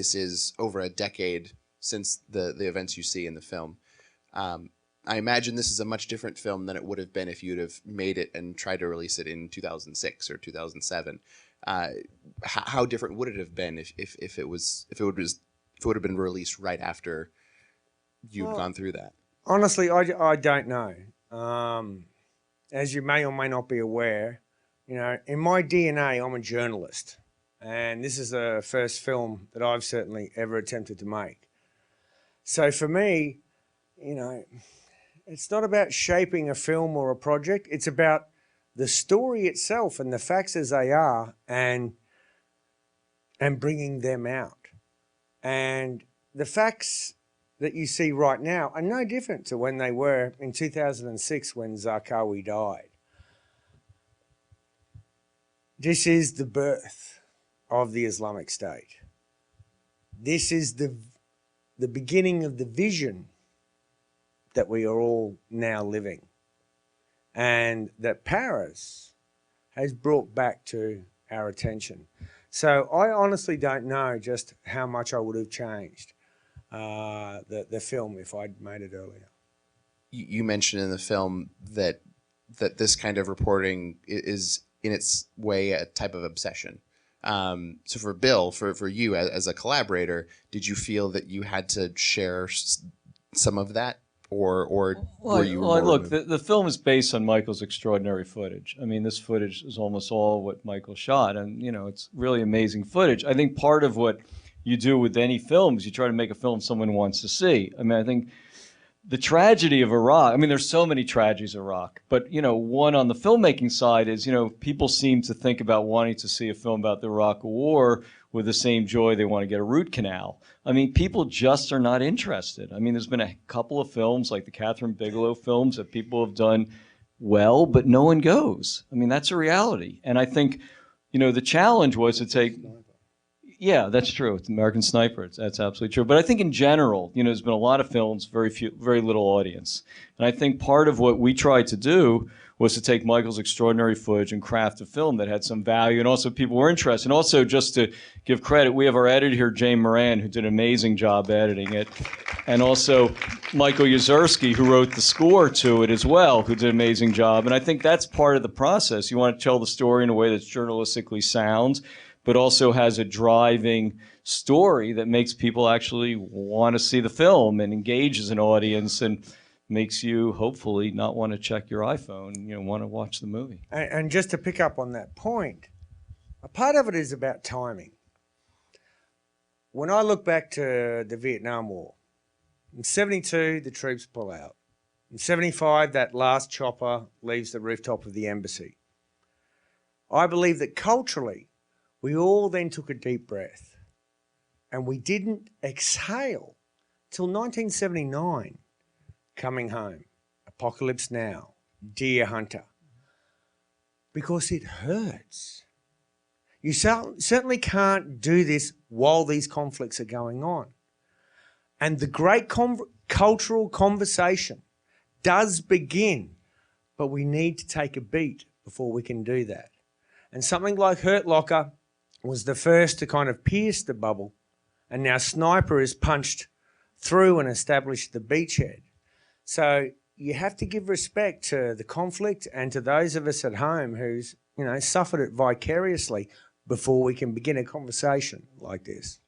this is over a decade since the events you see in the film. I imagine this is a much different film than it would have been if you'd have made it and tried to release it in 2006 or 2007. How different would it have been if it would have been released right after you'd gone through that? Honestly, I don't know. As you may or may not be aware, you know, in my DNA, I'm a journalist, and this is the first film that I've certainly ever attempted to make. So for me, you know, it's not about shaping a film or a project. It's about the story itself and the facts as they are, and bringing them out. And the facts that you see right now are no different to when they were in 2006 when Zarqawi died. This is the birth of the Islamic State. This is the beginning of the vision that we are all now living, and that Paris has brought back to our attention. So I honestly don't know just how much I would have changed the film if I'd made it earlier. You mentioned in the film that this kind of reporting is in its way a type of obsession. So for Bill, for you as a collaborator, did you feel that you had to share some of that? Or were you more look, the film is based on Michael's extraordinary footage. I mean, this footage is almost all what Michael shot, and, you know, it's really amazing footage. I think part of what you do with any film is you try to make a film someone wants to see. I mean, I think the tragedy of Iraq, I mean, there's so many tragedies of Iraq, but, you know, one on the filmmaking side is, you know, people seem to think about wanting to see a film about the Iraq War with the same joy they want to get a root canal. I mean, people just are not interested. I mean, there's been a couple of films, like the Catherine Bigelow films, that people have done well, but no one goes. I mean, that's a reality. And I think, you know, the challenge was to take... Yeah, that's true. It's American Sniper. That's absolutely true. But I think in general, you know, there's been a lot of films, very little audience. And I think part of what we tried to do was to take Michael's extraordinary footage and craft a film that had some value, and also people were interested. And also, just to give credit, we have our editor here, Jane Moran, who did an amazing job editing it. And also Michael Yuzerski, who wrote the score to it as well, who did an amazing job. And I think that's part of the process. You want to tell the story in a way that's journalistically sound, but also has a driving story that makes people actually want to see the film and engages an audience and makes you hopefully not want to check your iPhone, you know, want to watch the movie. And just to pick up on that point, a part of it is about timing. When I look back to the Vietnam War, in 72, the troops pull out. In 75, that last chopper leaves the rooftop of the embassy. I believe that culturally, we all then took a deep breath, and we didn't exhale till 1979, Coming Home, Apocalypse Now, Deer Hunter, because it hurts. You certainly can't do this while these conflicts are going on. And the great cultural conversation does begin, but we need to take a beat before we can do that. And something like Hurt Locker was the first to kind of pierce the bubble, and now Sniper has punched through and established the beachhead. So you have to give respect to the conflict and to those of us at home who's, you know, suffered it vicariously before we can begin a conversation like this.